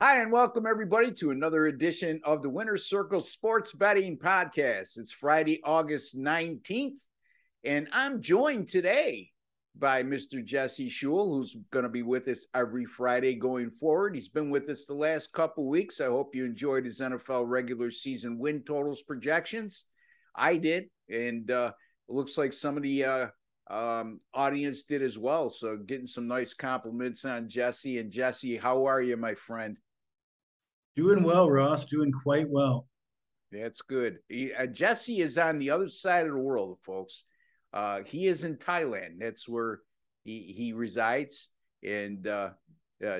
Hi, and welcome everybody to another edition of the Winner's Circle Sports Betting Podcast. It's Friday, August 19th, and I'm joined today by Mr. Jesse Schul, who's going to be with us every Friday going forward. He's been with us the last couple of weeks. I hope you enjoyed his NFL regular season win totals projections. I did, and it looks like some of the audience did as well. So getting some nice compliments on Jesse. And Jesse, how are you, my friend? Doing well, Ross. Doing quite well. That's good. Jesse is on the other side of the world, folks. He is in Thailand. That's where he resides. And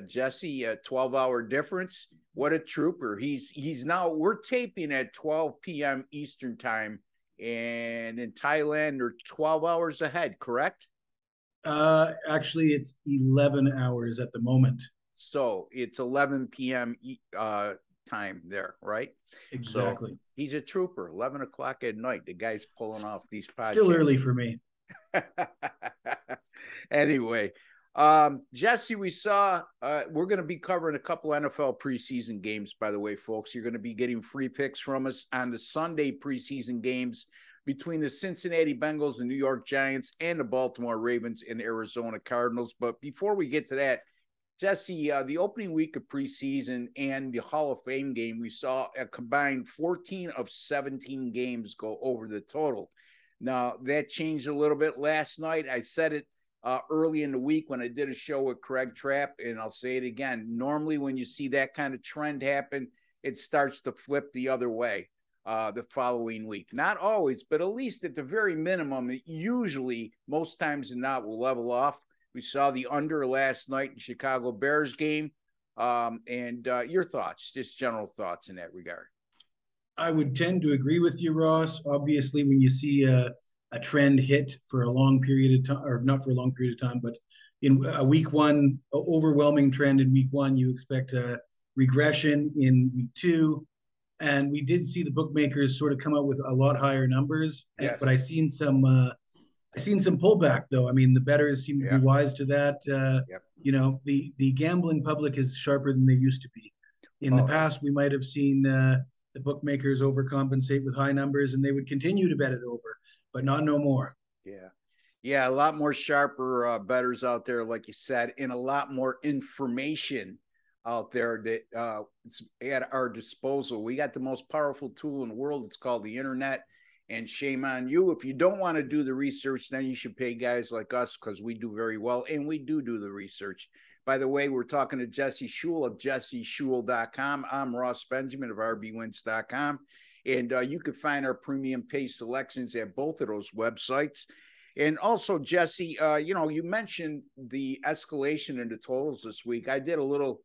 Jesse, a 12-hour difference. What a trooper. He's now, we're taping at 12 p.m. Eastern time. And in Thailand, they're 12 hours ahead, correct? Actually, it's 11 hours at the moment. So it's 11 p.m. Time there, right? So Exactly. he's a trooper. 11 o'clock at night. The guy's pulling off these Still podcasts. early for me. Anyway, Jesse, we saw we're going to be covering a couple NFL preseason games, by the way, folks. You're going to be getting free picks from us on the Sunday preseason games between the Cincinnati Bengals and New York Giants and the Baltimore Ravens and Arizona Cardinals. But before we get to that, Jesse, the opening week of preseason and the Hall of Fame game, we saw a combined 14 of 17 games go over the total. Now, that changed a little bit last night. I said it early in the week when I did a show with Craig Trapp, and I'll say it again. Normally, when you see that kind of trend happen, it starts to flip the other way the following week. Not always, but at least at the very minimum, it usually, most times than not, will level off. We saw the under last night in Chicago Bears game. And your thoughts, just general thoughts in that regard. I would tend to agree with you, Ross. Obviously, when you see a trend hit for a long period of time, or not for a long period of time, but in a week one, overwhelming trend in week one, you expect a regression in week two. And we did see the bookmakers sort of come out with a lot higher numbers, but Yes. I seen some pullback though. I mean, the bettors seem to be Yeah. wise to that. Yep. The gambling public is sharper than they used to be. In the Oh, absolutely. past, we might have seen the bookmakers overcompensate with high numbers, and they would continue to bet it over, but not no more. Yeah. Yeah. A lot more sharper bettors out there, like you said, and a lot more information out there that it's at our disposal. We got the most powerful tool in the world. It's called the internet. And shame on you. If you don't want to do the research, then you should pay guys like us because we do very well. And we do the research. By the way, we're talking to Jesse Schul of jesseschul.com. I'm Ross Benjamin of rbwins.com. And you can find our premium pay selections at both of those websites. And also, Jesse, you mentioned the escalation in the totals this week. I did a little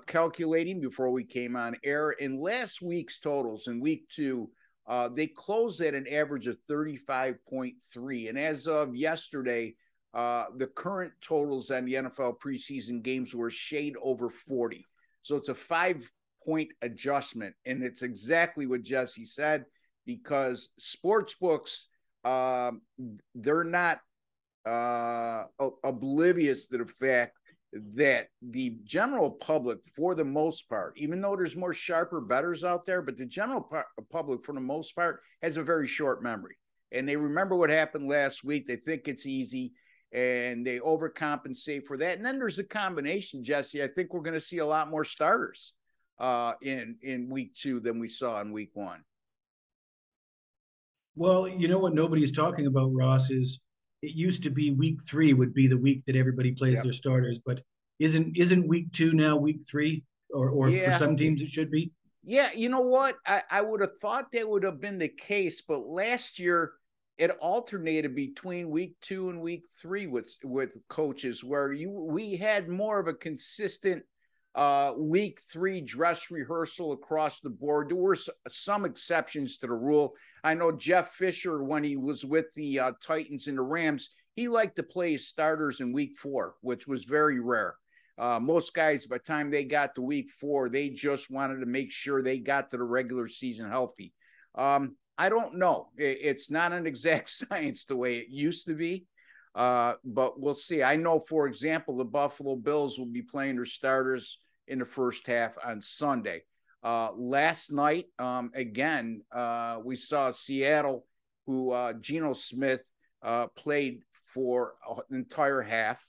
calculating before we came on air. In last week's totals, in week two, they closed at an average of 35.3. And as of yesterday, the current totals on the NFL preseason games were shade over 40. So it's a 5-point adjustment. And it's exactly what Jesse said, because sports books, they're not oblivious to the fact that the general public, for the most part, even though there's more sharper bettors out there, but the general public, for the most part, has a very short memory. And they remember what happened last week. They think it's easy, and they overcompensate for that. And then there's a combination, Jesse. I think we're going to see a lot more starters in week two than we saw in week one. Well, you know what nobody's talking about, Ross, is it used to be week three would be the week that everybody plays Yep. their starters, but isn't week two now week three? Or for Yeah. some teams it should be. Yeah, you know what? I would have thought that would have been the case, but last year it alternated between week two and week three with coaches, where we had more of a consistent week three dress rehearsal across the board. There were some exceptions to the rule. I know Jeff Fisher, when he was with the Titans and the Rams, he liked to play his starters in week four, which was very rare. Most guys, by the time they got to week four, they just wanted to make sure they got to the regular season healthy. I don't know. It's not an exact science the way it used to be, but we'll see. I know, for example, the Buffalo Bills will be playing their starters in the first half on Sunday. Last night, again, we saw Seattle, who Geno Smith played for an entire half.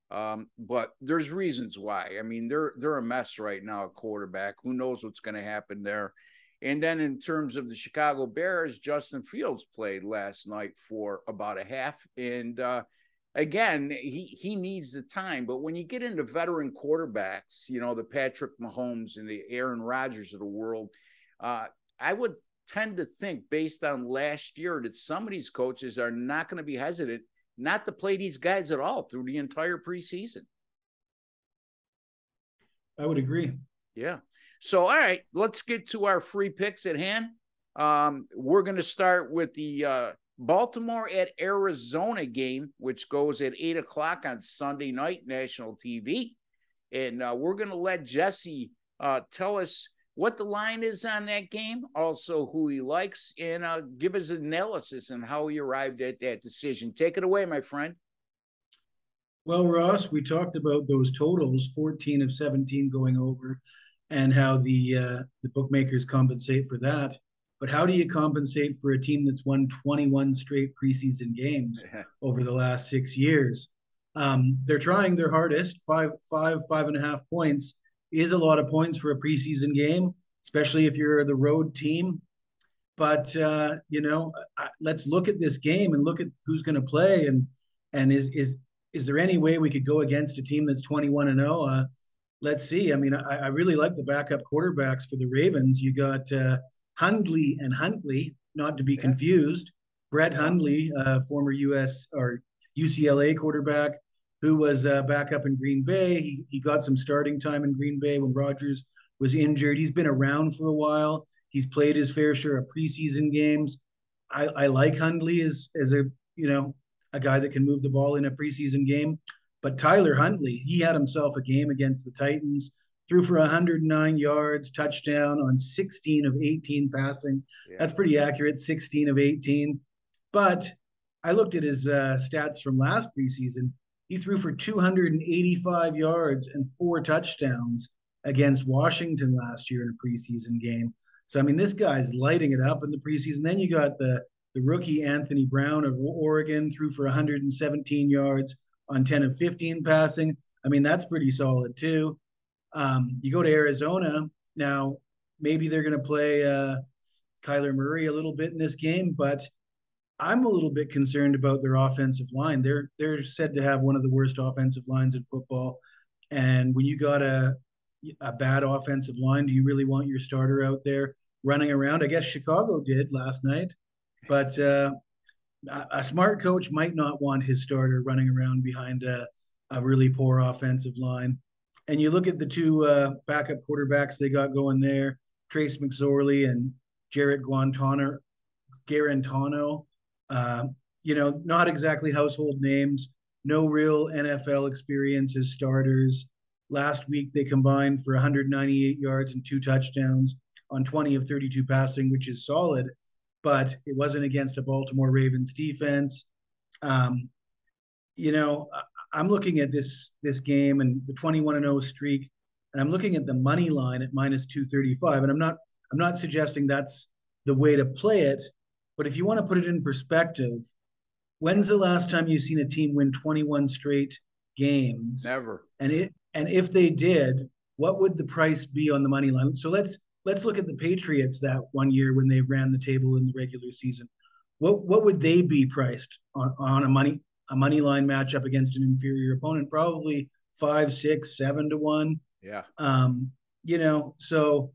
But there's reasons why. I mean, they're a mess right now at quarterback. Who knows what's going to happen there? And then in terms of the Chicago Bears, Justin Fields played last night for about a half. And again, he needs the time. But when you get into veteran quarterbacks, you know, the Patrick Mahomes and the Aaron Rodgers of the world, I would tend to think, based on last year, that some of these coaches are not going to be hesitant not to play these guys at all through the entire preseason. I would agree. Yeah. So, all right, let's get to our free picks at hand. We're going to start with the Baltimore at Arizona game, which goes at 8:00 on Sunday night, national TV. And we're going to let Jesse tell us what the line is on that game, also who he likes, and give us an analysis on how he arrived at that decision. Take it away, my friend. Well, Ross, we talked about those totals, 14 of 17 going over, and how the bookmakers compensate for that. But how do you compensate for a team that's won 21 straight preseason games over the last 6 years? They're trying their hardest. 5.5 points is a lot of points for a preseason game, especially if you're the road team. But you know, let's look at this game and look at who's going to play, and is there any way we could go against a team that's 21-0? Let's see. I mean, I really like the backup quarterbacks for the Ravens. You got Hundley and Huntley, not to be confused. Brett Hundley, former US or UCLA quarterback, who was back up in Green Bay. He got some starting time in Green Bay when Rodgers was injured. He's been around for a while. He's played his fair share of preseason games. I like Hundley as a guy that can move the ball in a preseason game. But Tyler Huntley, he had himself a game against the Titans, threw for 109 yards, touchdown on 16 of 18 passing. Yeah. That's pretty accurate, 16 of 18. But I looked at his stats from last preseason. He threw for 285 yards and 4 touchdowns against Washington last year in a preseason game. So, I mean, this guy's lighting it up in the preseason. Then you got the rookie Anthony Brown of Oregon, threw for 117 yards on 10 of 15 passing. I mean, that's pretty solid too. You go to Arizona. Now, maybe they're going to play Kyler Murray a little bit in this game, but I'm a little bit concerned about their offensive line. They're said to have one of the worst offensive lines in football. And when you got a bad offensive line, do you really want your starter out there running around? I guess Chicago did last night, but a smart coach might not want his starter running around behind a really poor offensive line. And you look at the two backup quarterbacks they got going there, Trace McSorley and Jarrett Guarantano. Not exactly household names, no real NFL experience as starters. Last week, they combined for 198 yards and 2 touchdowns on 20 of 32 passing, which is solid, but it wasn't against a Baltimore Ravens defense. I'm looking at this game and the 21-0 streak, and I'm looking at the money line at minus 235. And I'm not suggesting that's the way to play it, but if you want to put it in perspective, when's the last time you've seen a team win 21 straight games? Never. And if they did, what would the price be on the money line? So let's look at the Patriots that one year when they ran the table in the regular season. What would they be priced on a money line matchup against an inferior opponent? Probably 5, 6, 7 to 1. Yeah. So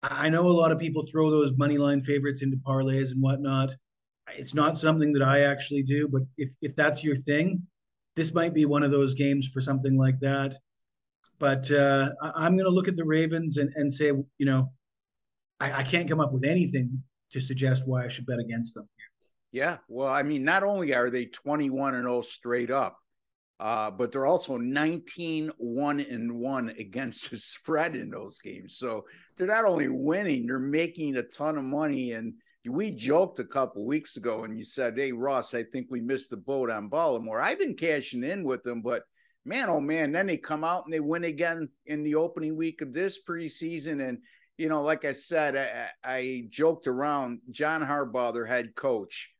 I know a lot of people throw those money line favorites into parlays and whatnot. It's not something that I actually do, but if that's your thing, this might be one of those games for something like that. But I'm going to look at the Ravens and say, I can't come up with anything to suggest why I should bet against them. Yeah. Well, I mean, not only are they 21-0 straight up, but they're also 19-1-1 against the spread in those games. So they're not only winning, they're making a ton of money. And we joked a couple weeks ago and you said, hey, Ross, I think we missed the boat on Baltimore. I've been cashing in with them, but man, oh man, then they come out and they win again in the opening week of this preseason. And, you know, like I said, I joked around. John Harbaugh, their head coach,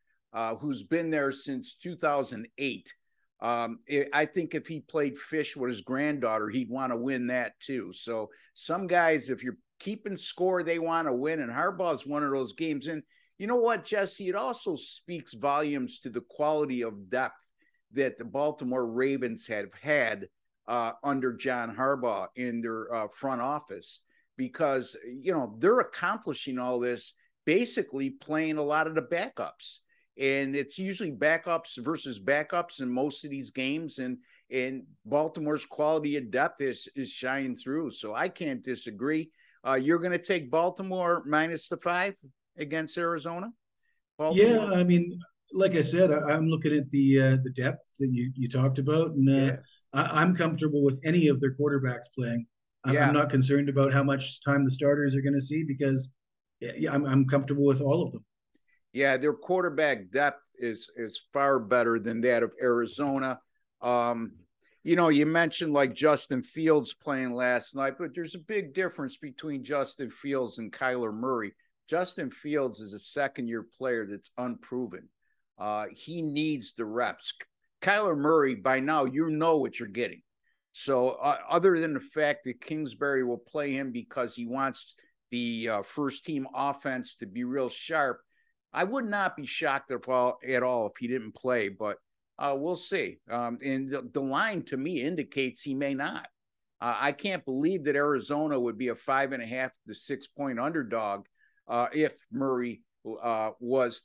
who's been there since 2008. I think if he played fish with his granddaughter, he'd want to win that too. So some guys, if you're keeping score, they want to win. And Harbaugh's one of those games. And you know what, Jesse? It also speaks volumes to the quality of depth that the Baltimore Ravens have had under John Harbaugh in their front office, because, you know, they're accomplishing all this basically playing a lot of the backups. And it's usually backups versus backups in most of these games. And Baltimore's quality of depth is shining through. So I can't disagree. You're going to take Baltimore minus the 5 against Arizona? Yeah, Baltimore? I mean, like I said, I'm looking at the depth that you talked about, and Yeah. I'm comfortable with any of their quarterbacks playing. I'm Yeah. not concerned about how much time the starters are going to see because yeah, I'm comfortable with all of them. Yeah, their quarterback depth is far better than that of Arizona. Um, you know, you mentioned like Justin Fields playing last night, but there's a big difference between Justin Fields and Kyler Murray. Justin Fields is a second-year player that's unproven. He needs the reps. Kyler Murray, by now, you know what you're getting. So, other than the fact that Kingsbury will play him because he wants the first team offense to be real sharp, I would not be shocked at all if he didn't play, but we'll see. And the line to me indicates he may not. I can't believe that Arizona would be a 5.5 to 6 point underdog if Murray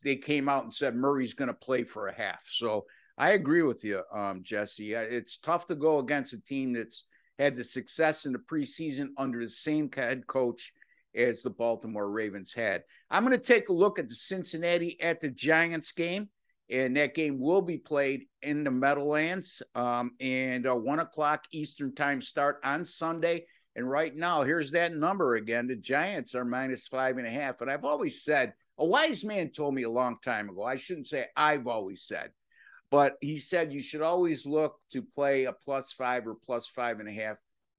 they came out and said Murray's going to play for a half. So I agree with you, Jesse. It's tough to go against a team that's had the success in the preseason under the same head coach as the Baltimore Ravens had. I'm going to take a look at the Cincinnati at the Giants game, and that game will be played in the Meadowlands and 1 o'clock Eastern time start on Sunday. And right now, here's that number again. The Giants are minus 5.5. And I've always said, a wise man told me a long time ago, I shouldn't say I've always said, but he said you should always look to play a +5 or +5.5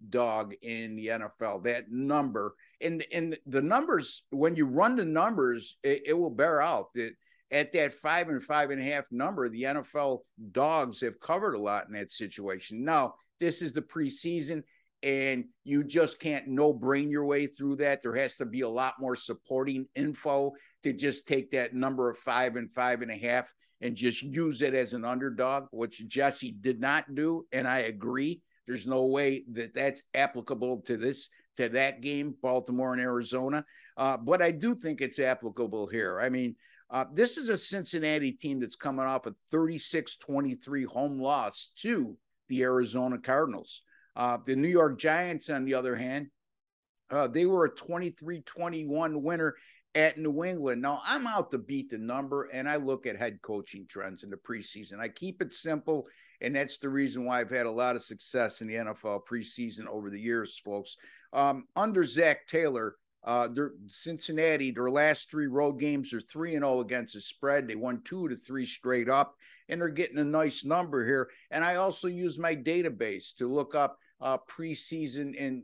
dog in the NFL. That number and the numbers, when you run the numbers, it will bear out that at that 5 and 5.5 number, the NFL dogs have covered a lot in that situation. Now, this is the preseason, and you just can't no-brain your way through that. There has to be a lot more supporting info to just take that number of 5 and 5.5 and just use it as an underdog, which Jesse did not do, and I agree. There's no way that that's applicable to that game, Baltimore and Arizona. But I do think it's applicable here. I mean, this is a Cincinnati team that's coming off a 36-23 home loss to the Arizona Cardinals. The New York Giants, on the other hand, they were a 23-21 winner at New England. Now, I'm out to beat the number, and I look at head coaching trends in the preseason. I keep it simple, and that's the reason why I've had a lot of success in the NFL preseason over the years, folks. Under Zach Taylor, Cincinnati, their last 3 road games are 3-0 against the spread. They won 2 of the 3 straight up, and they're getting a nice number here. And I also use my database to look up preseason and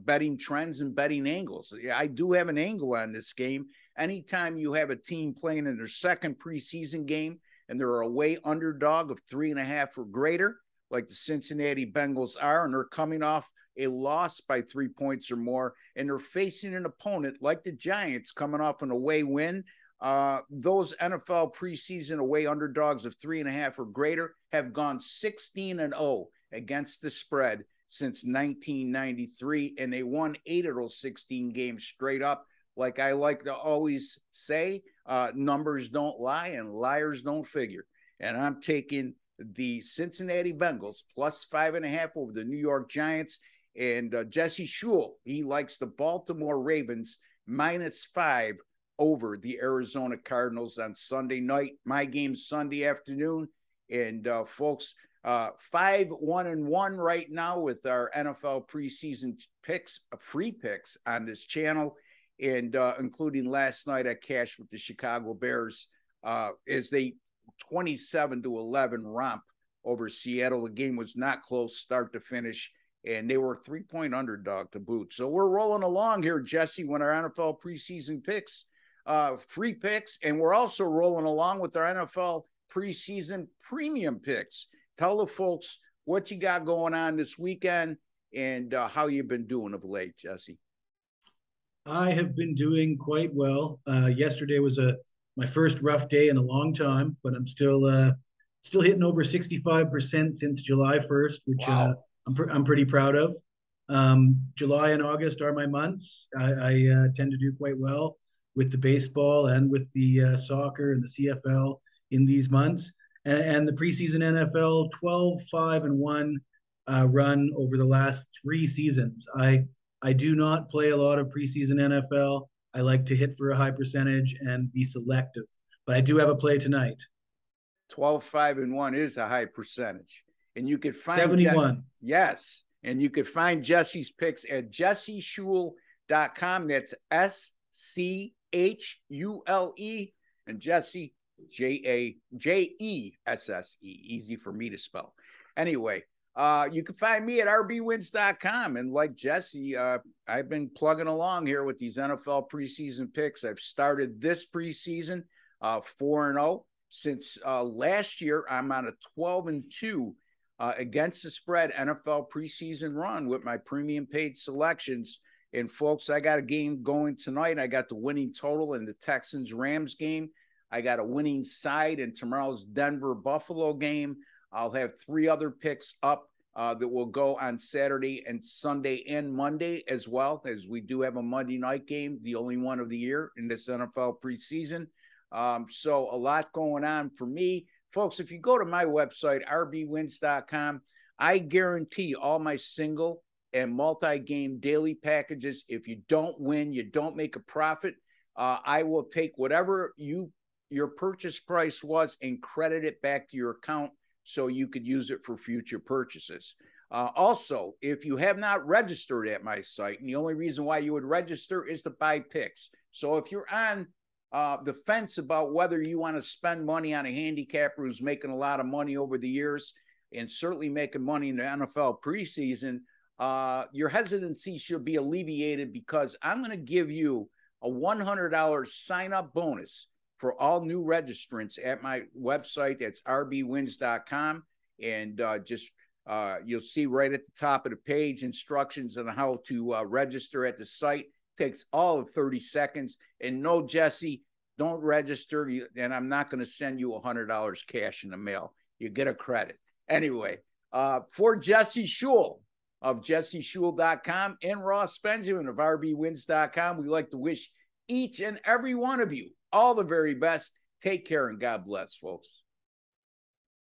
betting trends and betting angles. I do have an angle on this game. Anytime you have a team playing in their second preseason game and they're a away underdog of 3.5 or greater, like the Cincinnati Bengals are, and they're coming off a loss by 3 points or more, and they're facing an opponent like the Giants coming off an away win, those NFL preseason away underdogs of 3.5 or greater have gone 16-0 against the spread since 1993, and they won 8 of those 16 games straight up. Like I like to always say, numbers don't lie and liars don't figure. And I'm taking the Cincinnati Bengals plus 5.5 over the New York Giants. And Jesse Shule, he likes the Baltimore Ravens -5 over the Arizona Cardinals on Sunday night. My game's Sunday afternoon. And folks, 5-1-1 right now with our NFL preseason picks, free picks on this channel, and including last night I cashed with the Chicago Bears as they 27-11 romp over Seattle. The game was not close start to finish, and they were a 3-point underdog to boot. So we're rolling along here, Jesse, with our NFL preseason picks, free picks, and we're also rolling along with our NFL preseason premium picks. Tell the folks what you got going on this weekend and how you've been doing of late, Jesse. I have been doing quite well. Yesterday was my first rough day in a long time, but I'm still hitting over 65% since July 1st, which Wow. I'm pretty proud of. July and August are my months. I tend to do quite well with the baseball and with the soccer and the CFL in these months. And the preseason NFL 12-5-1 run over the last 3 seasons. I do not play a lot of preseason NFL. I like to hit for a high percentage and be selective, but I do have a play tonight. 12-5-1 is a high percentage. And you could find 71. Yes. And you could find Jesse's picks at jesseshule.com. That's SCHULE. And Jesse, JAJESSE. Easy for me to spell. Anyway, you can find me at rbwins.com. And like Jesse, I've been plugging along here with these NFL preseason picks. I've started this preseason 4-0. Since last year, I'm on a 12-2 against the spread NFL preseason run with my premium paid selections. And folks, I got a game going tonight. I got the winning total in the Texans-Rams game. I got a winning side in tomorrow's Denver-Buffalo game. I'll have 3 other picks up that will go on Saturday and Sunday and Monday, as well as we do have a Monday night game, the only one of the year in this NFL preseason. So a lot going on for me. Folks, if you go to my website, rbwins.com, I guarantee all my single and multi-game daily packages. If you don't win, you don't make a profit, I will take whatever your purchase price was and credit it back to your account so you could use it for future purchases. Also, if you have not registered at my site, and the only reason why you would register is to buy picks. So if you're on the fence about whether you want to spend money on a handicapper who's making a lot of money over the years and certainly making money in the NFL preseason, your hesitancy should be alleviated because I'm going to give you a $100 sign-up bonus for all new registrants at my website. That's rbwins.com. And you'll see right at the top of the page instructions on how to register at the site. Takes all of 30 seconds. And no, Jesse, don't register, and I'm not going to send you $100 cash in the mail. You get a credit. Anyway, for Jesse Shule of jesseshule.com and Ross Benjamin of rbwins.com, we like to wish each and every one of you all the very best. Take care and God bless, folks.